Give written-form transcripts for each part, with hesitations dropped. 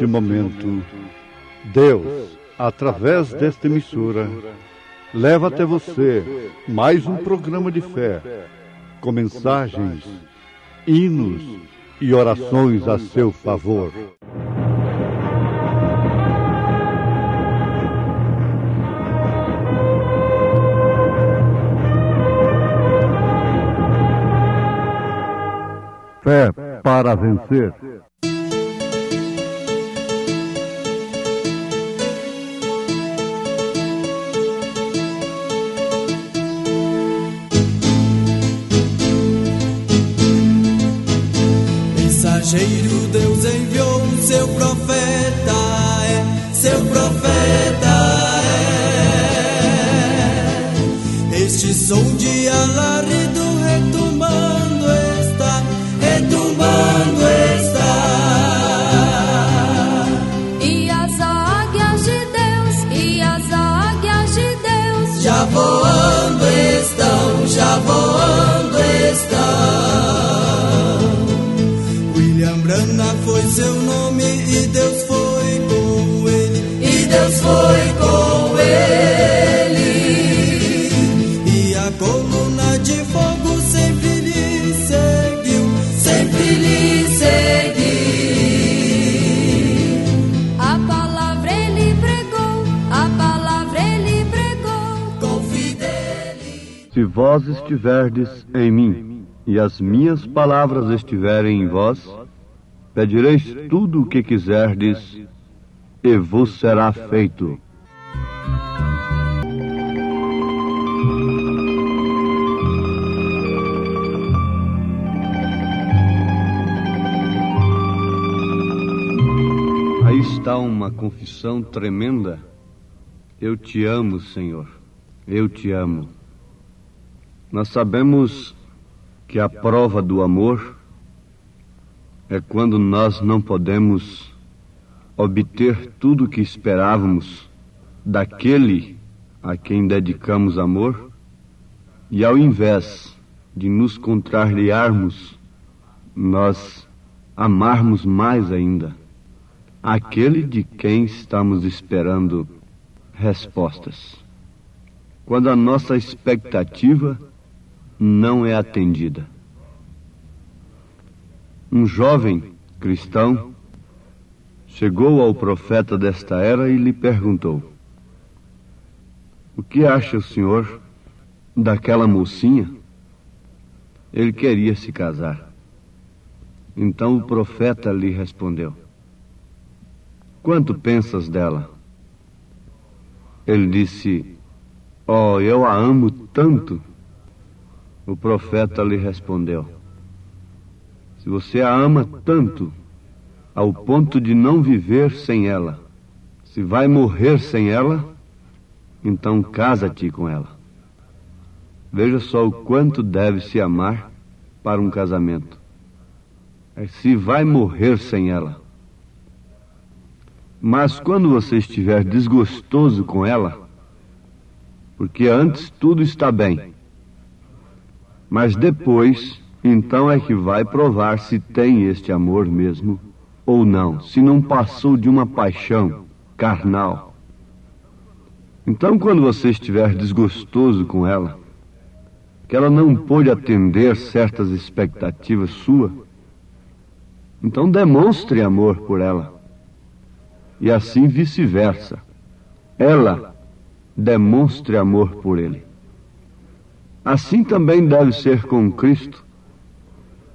neste momento, Deus, através desta emissora, leva até você mais um programa de fé, com mensagens, hinos e orações a seu favor. Fé para vencer. Mensageiro, Deus enviou seu profeta, seu profeta Este som de alarido retumbando está, retumbando está. E as águias de Deus já voando estão, já voando estão. William Branham foi seu nome e Deus foi com ele, e Deus foi com ele. E a coluna de fogo sempre lhe seguiu, sempre lhe seguiu. A palavra ele pregou com fidelidade. Se vós estiverdes em mim, e as minhas palavras estiverem em vós, pedireis tudo o que quiserdes, e vos será feito. Aí está uma confissão tremenda. Eu te amo, Senhor. Eu te amo. Nós sabemos que a prova do amor é quando nós não podemos obter tudo o que esperávamos daquele a quem dedicamos amor, e ao invés de nos contrariarmos, nós amarmos mais ainda aquele de quem estamos esperando respostas. Quando a nossa expectativa não é atendida. Um jovem cristão chegou ao profeta desta era e lhe perguntou: o que acha o senhor daquela mocinha? Ele queria se casar. Então o profeta lhe respondeu: quanto pensas dela? Ele disse: oh, eu a amo tanto. O profeta lhe respondeu: se você a ama tanto, ao ponto de não viver sem ela, se vai morrer sem ela, então casa-te com ela. Veja só o quanto deve se amar para um casamento. Se vai morrer sem ela. Mas quando você estiver desgostoso com ela, porque antes tudo está bem, mas depois, então é que vai provar se tem este amor mesmo ou não, se não passou de uma paixão carnal. Então, quando você estiver desgostoso com ela, que ela não pôde atender certas expectativas suas, então demonstre amor por ela. E assim vice-versa. Ela demonstre amor por ele. Assim também deve ser com Cristo.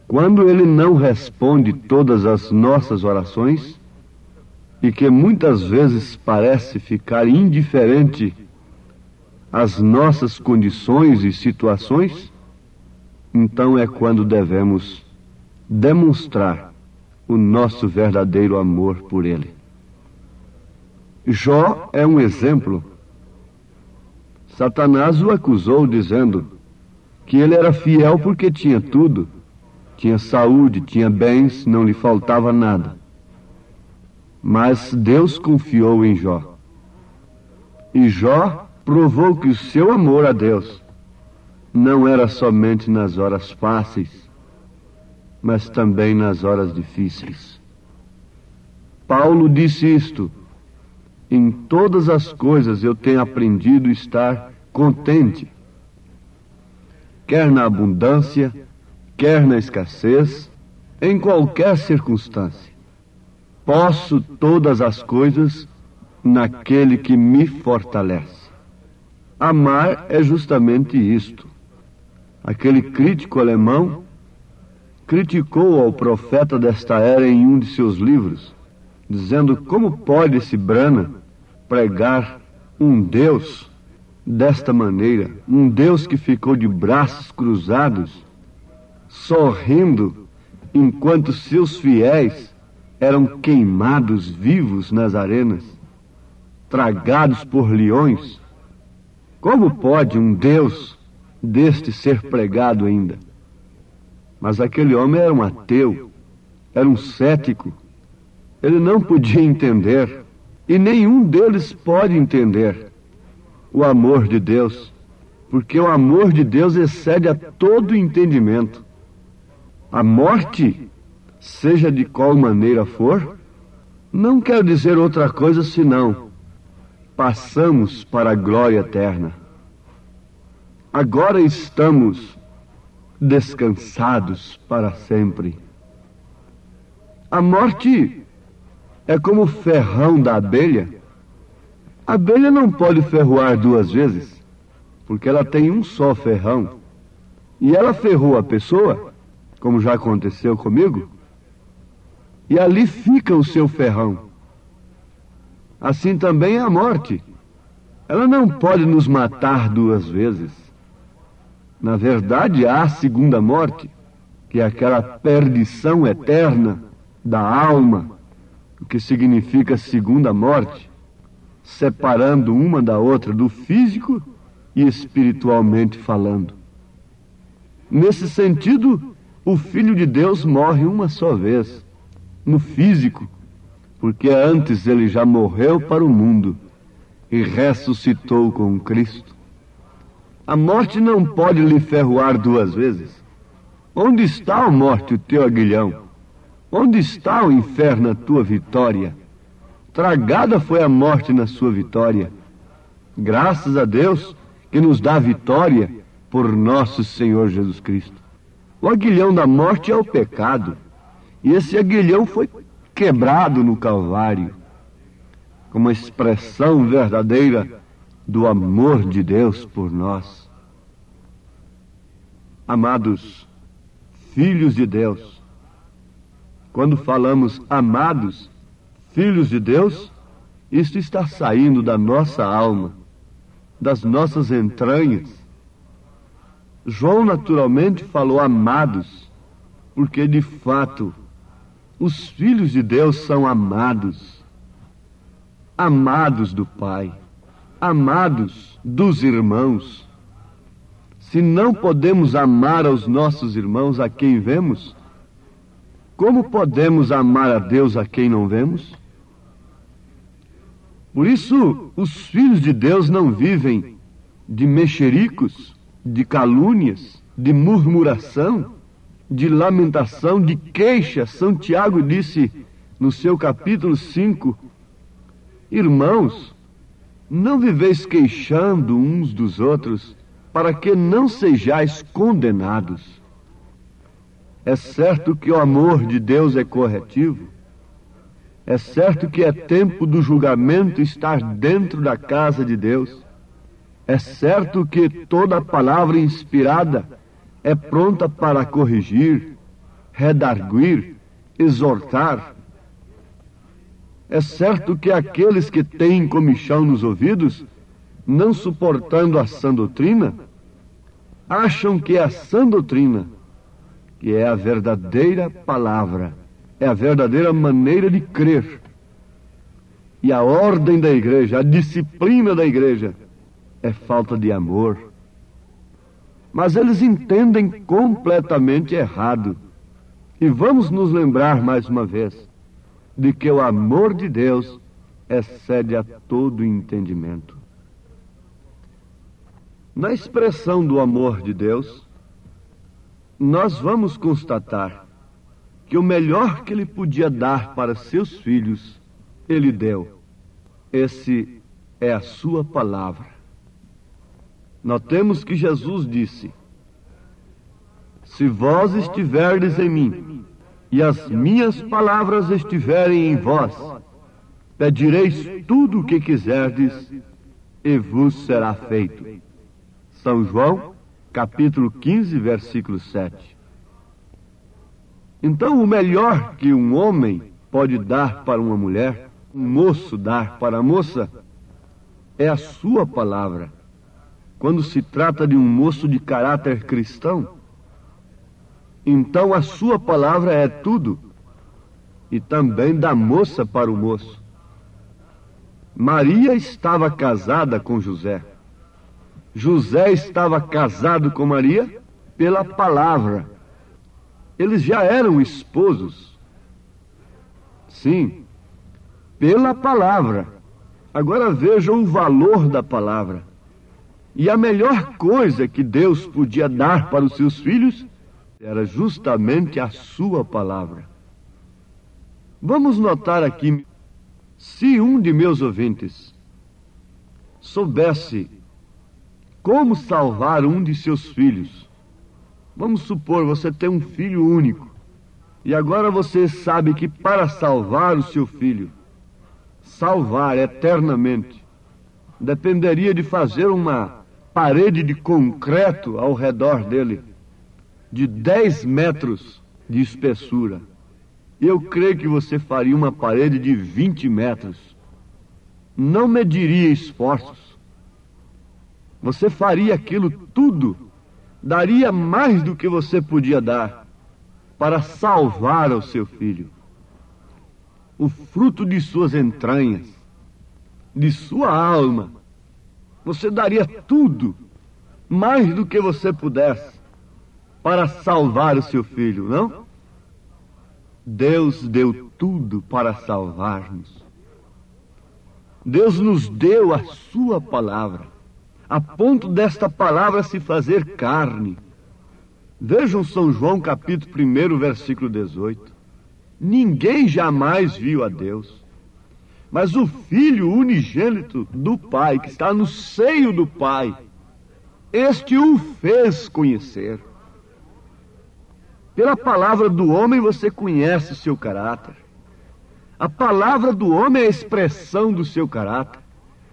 Quando ele não responde todas as nossas orações, e que muitas vezes parece ficar indiferente às nossas condições e situações, então é quando devemos demonstrar o nosso verdadeiro amor por ele. Jó é um exemplo. Satanás o acusou dizendo que ele era fiel porque tinha tudo. Tinha saúde, tinha bens, não lhe faltava nada. Mas Deus confiou em Jó. E Jó provou que o seu amor a Deus não era somente nas horas fáceis, mas também nas horas difíceis. Paulo disse isto: em todas as coisas eu tenho aprendido a estar contente, quer na abundância, quer na escassez, em qualquer circunstância. Posso todas as coisas naquele que me fortalece. Amar é justamente isto. Aquele crítico alemão criticou ao profeta desta era em um de seus livros, dizendo: como pode esse Branham pregar um Deus desta maneira, um Deus que ficou de braços cruzados, sorrindo, enquanto seus fiéis eram queimados vivos nas arenas, tragados por leões? Como pode um Deus deste ser pregado ainda? Mas aquele homem era um ateu, era um cético. Ele não podia entender, e nenhum deles pode entender, o amor de Deus, porque o amor de Deus excede a todo entendimento. A morte, seja de qual maneira for, não quer dizer outra coisa senão: passamos para a glória eterna. Agora estamos descansados para sempre. A morte é como o ferrão da abelha. A abelha não pode ferroar duas vezes, porque ela tem um só ferrão. E ela ferrou a pessoa, como já aconteceu comigo, e ali fica o seu ferrão. Assim também é a morte. Ela não pode nos matar duas vezes. Na verdade, há a segunda morte, que é aquela perdição eterna da alma, o que significa segunda morte, separando uma da outra do físico e espiritualmente falando. Nesse sentido, o Filho de Deus morre uma só vez, no físico, porque antes ele já morreu para o mundo e ressuscitou com Cristo. A morte não pode lhe ferroar duas vezes. Onde está, ó morte, o teu aguilhão? Onde está, o inferno, a tua vitória? Tragada foi a morte na sua vitória. Graças a Deus que nos dá vitória por nosso Senhor Jesus Cristo. O aguilhão da morte é o pecado, e esse aguilhão foi quebrado no Calvário, como uma expressão verdadeira do amor de Deus por nós. Amados filhos de Deus, quando falamos amados filhos de Deus, isto está saindo da nossa alma, das nossas entranhas. João naturalmente falou amados, porque de fato os filhos de Deus são amados, amados do Pai, amados dos irmãos. Se não podemos amar aos nossos irmãos a quem vemos, como podemos amar a Deus a quem não vemos? Por isso, os filhos de Deus não vivem de mexericos, de calúnias, de murmuração, de lamentação, de queixa. São Tiago disse no seu capítulo 5, irmãos, não viveis queixando uns dos outros, para que não sejais condenados. É certo que o amor de Deus é corretivo. É certo que é tempo do julgamento estar dentro da casa de Deus. É certo que toda palavra inspirada é pronta para corrigir, redarguir, exortar. É certo que aqueles que têm comichão nos ouvidos, não suportando a sã doutrina, acham que é a sã doutrina, que é a verdadeira palavra, é a verdadeira maneira de crer. E a ordem da igreja, a disciplina da igreja, é falta de amor. Mas eles entendem completamente errado. E vamos nos lembrar mais uma vez de que o amor de Deus excede a todo entendimento. Na expressão do amor de Deus, nós vamos constatar que o melhor que ele podia dar para seus filhos Ele deu. Esse é a sua palavra. Notemos que Jesus disse: se vós estiverdes em mim, e as minhas palavras estiverem em vós, pedireis tudo o que quiserdes, e vos será feito. São João, capítulo 15, versículo 7. Então, o melhor que um homem pode dar para uma mulher, um moço dar para a moça, é a sua palavra. Quando se trata de um moço de caráter cristão, então a sua palavra é tudo, e também da moça para o moço. Maria estava casada com José. José estava casado com Maria pela palavra. Eles já eram esposos. Sim, pela palavra. Agora vejam o valor da palavra. E a melhor coisa que Deus podia dar para os seus filhos era justamente a sua palavra. Vamos notar aqui, se um de meus ouvintes soubesse como salvar um de seus filhos, vamos supor, você tem um filho único, e agora você sabe que para salvar o seu filho, salvar eternamente, dependeria de fazer uma parede de concreto ao redor dele, de 10 metros de espessura. Eu creio que você faria uma parede de 20 metros. Não mediria esforços. Você faria aquilo tudo, daria mais do que você podia dar para salvar o seu filho. O fruto de suas entranhas, de sua alma. Você daria tudo, mais do que você pudesse, para salvar o seu filho, não? Deus deu tudo para salvar-nos. Deus nos deu a sua palavra, a ponto desta palavra se fazer carne. Vejam São João capítulo 1, versículo 18. Ninguém jamais viu a Deus, mas o Filho unigênito do Pai, que está no seio do Pai, este o fez conhecer. Pela palavra do homem você conhece o seu caráter. A palavra do homem é a expressão do seu caráter.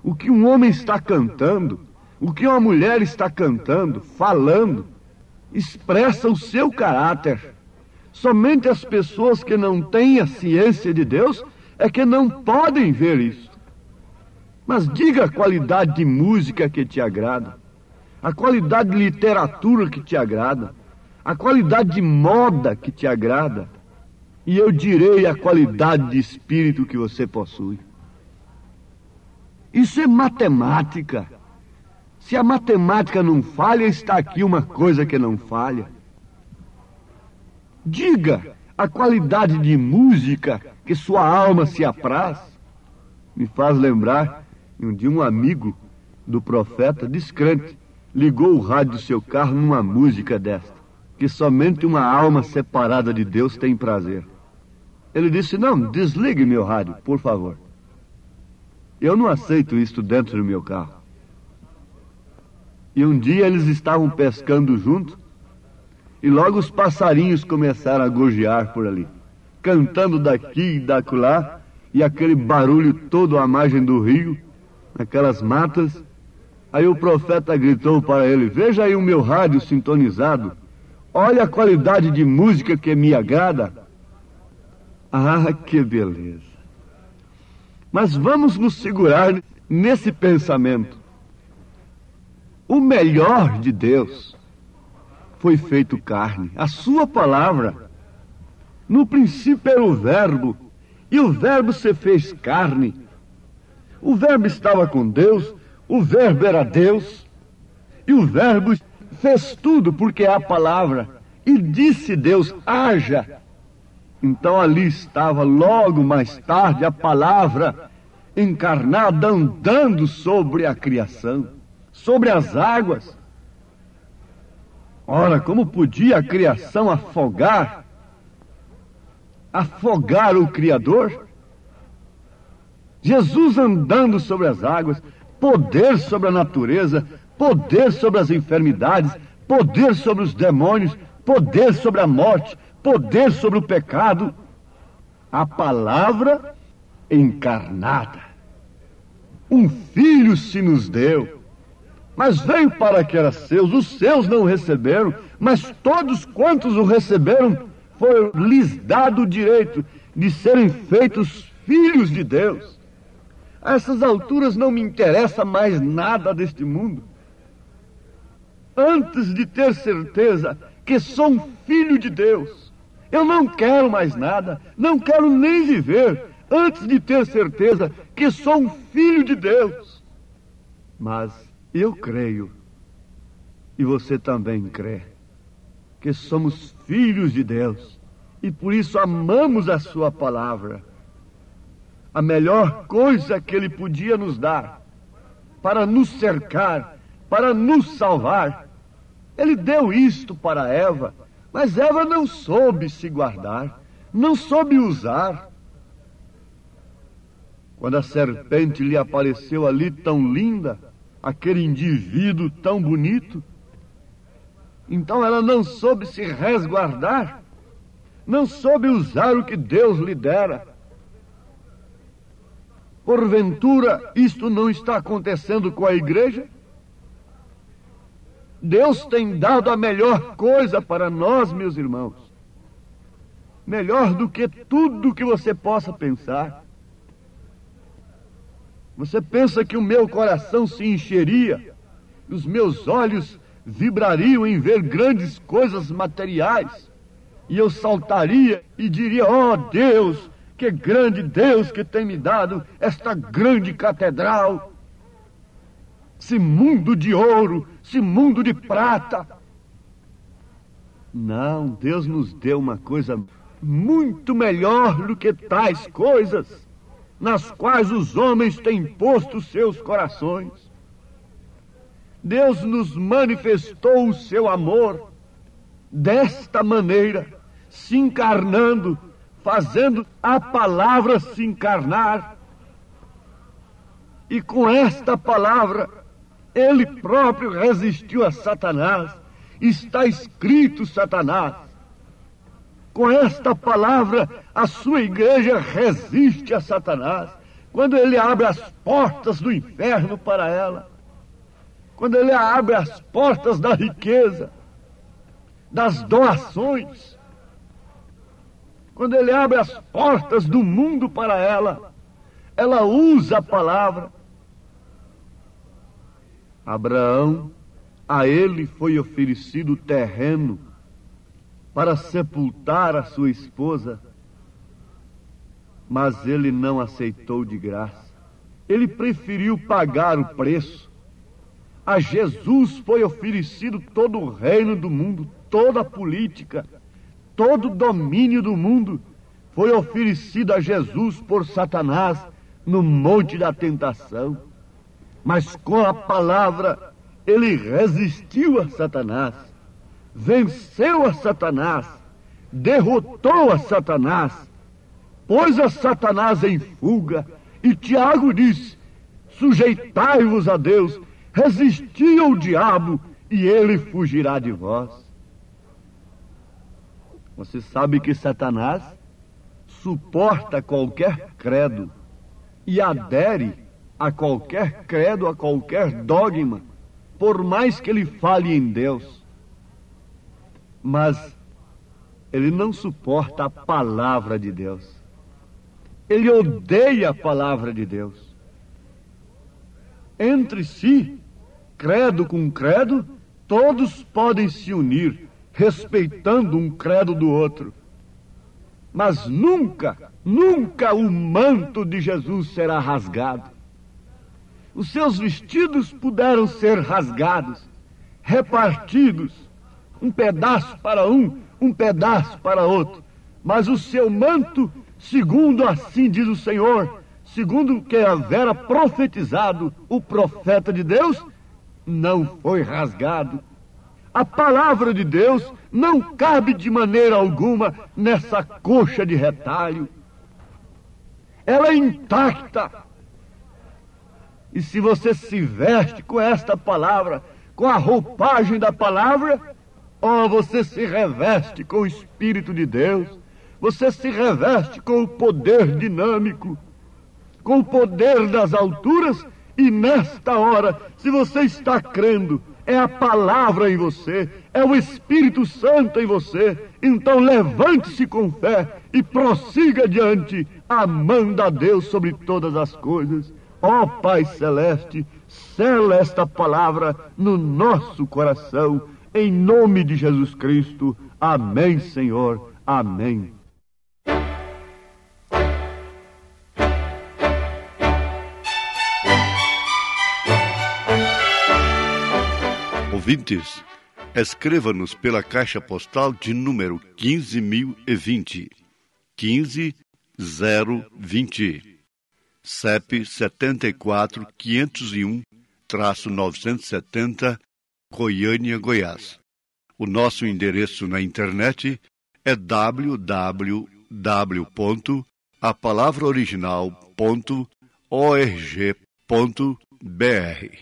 O que um homem está cantando, o que uma mulher está cantando, falando, expressa o seu caráter. Somente as pessoas que não têm a ciência de Deus é que não podem ver isso. Mas diga a qualidade de música que te agrada, a qualidade de literatura que te agrada, a qualidade de moda que te agrada, e eu direi a qualidade de espírito que você possui. Isso é matemática. Se a matemática não falha, está aqui uma coisa que não falha. Diga a qualidade de música que sua alma se apraz. Me faz lembrar de um amigo do profeta descrente, ligou o rádio do seu carro numa música desta, que somente uma alma separada de Deus tem prazer. Ele disse: não, desligue meu rádio, por favor. Eu não aceito isto dentro do meu carro. E um dia eles estavam pescando juntos, e logo os passarinhos começaram a gorjear por ali, cantando daqui e dacolá, e aquele barulho todo à margem do rio, naquelas matas. Aí o profeta gritou para ele: veja aí o meu rádio sintonizado, olha a qualidade de música que me agrada. Ah, que beleza! Mas vamos nos segurar nesse pensamento. O melhor de Deus foi feito carne, a sua palavra. No princípio era o Verbo, e o Verbo se fez carne. O Verbo estava com Deus, o Verbo era Deus, e o Verbo fez tudo porque é a palavra. E disse Deus: haja. Então ali estava logo mais tarde a palavra encarnada, andando sobre a criação, sobre as águas. Ora, como podia a criação afogar o Criador? Jesus andando sobre as águas, poder sobre a natureza, poder sobre as enfermidades, poder sobre os demônios, poder sobre a morte, poder sobre o pecado. A palavra encarnada. Um filho se nos deu, mas veio para que era seus, os seus não o receberam, mas todos quantos o receberam, foi-lhes dado o direito de serem feitos filhos de Deus. A essas alturas não me interessa mais nada deste mundo. Antes de ter certeza que sou um filho de Deus, eu não quero mais nada, não quero nem viver, antes de ter certeza que sou um filho de Deus. Mas eu creio, e você também crê, que somos filhos de Deus, e por isso amamos a sua palavra. A melhor coisa que Ele podia nos dar, para nos cercar, para nos salvar. Ele deu isto para Eva, mas Eva não soube se guardar, não soube usar. Quando a serpente lhe apareceu ali tão linda, aquele indivíduo tão bonito, então ela não soube se resguardar, não soube usar o que Deus lhe dera. Porventura, isto não está acontecendo com a igreja? Deus tem dado a melhor coisa para nós, meus irmãos. Melhor do que tudo que você possa pensar. Você pensa que o meu coração se encheria, os meus olhos vibrariam em ver grandes coisas materiais, e eu saltaria e diria: ó Deus, que grande Deus que tem me dado esta grande catedral, esse mundo de ouro, esse mundo de prata. Não, Deus nos deu uma coisa muito melhor do que tais coisas, nas quais os homens têm posto seus corações. Deus nos manifestou o seu amor desta maneira, se encarnando, fazendo a palavra se encarnar. E com esta palavra, Ele próprio resistiu a Satanás. Está escrito, Satanás. Com esta palavra, a sua igreja resiste a Satanás. Quando ele abre as portas do inferno para ela, quando ele abre as portas da riqueza, das doações, quando ele abre as portas do mundo para ela, ela usa a palavra. Abraão, a ele foi oferecido terreno para sepultar a sua esposa, mas ele não aceitou de graça. Ele preferiu pagar o preço. A Jesus foi oferecido todo o reino do mundo, toda a política, todo o domínio do mundo foi oferecido a Jesus por Satanás no monte da tentação. Mas com a palavra ele resistiu a Satanás, venceu a Satanás, derrotou a Satanás, pôs a Satanás em fuga. E Tiago disse: sujeitai-vos a Deus, resisti ao diabo e ele fugirá de vós. Você sabe que Satanás suporta qualquer credo e adere a qualquer credo, a qualquer dogma, por mais que ele fale em Deus. Mas ele não suporta a palavra de Deus. Ele odeia a palavra de Deus. Entre si, credo com credo, todos podem se unir, respeitando um credo do outro. Mas nunca, nunca o manto de Jesus será rasgado. Os seus vestidos puderam ser rasgados, repartidos, um pedaço para um pedaço para outro. Mas o seu manto, segundo assim diz o Senhor, segundo o que havera profetizado o profeta de Deus, não foi rasgado. A palavra de Deus não cabe de maneira alguma nessa coxa de retalho. Ela é intacta, E se você se veste com esta palavra, com a roupagem da palavra, você se reveste com o Espírito de Deus, você se reveste com o poder dinâmico, com o poder das alturas, e nesta hora, se você está crendo, é a palavra em você, é o Espírito Santo em você, então levante-se com fé e prossiga adiante, amando a Deus sobre todas as coisas. Ó Pai Celeste, sela esta palavra no nosso coração, em nome de Jesus Cristo. Amém, Senhor. Amém. Ouvintes, escreva-nos pela caixa postal de número 15.020, 15020, CEP 74.501-970, Goiânia, Goiás. O nosso endereço na internet é www.apalavraoriginal.org.br.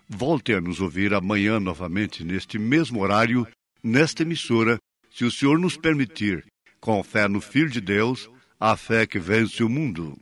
Volte a nos ouvir amanhã novamente neste mesmo horário, nesta emissora, se o Senhor nos permitir, com fé no Filho de Deus, a fé que vence o mundo.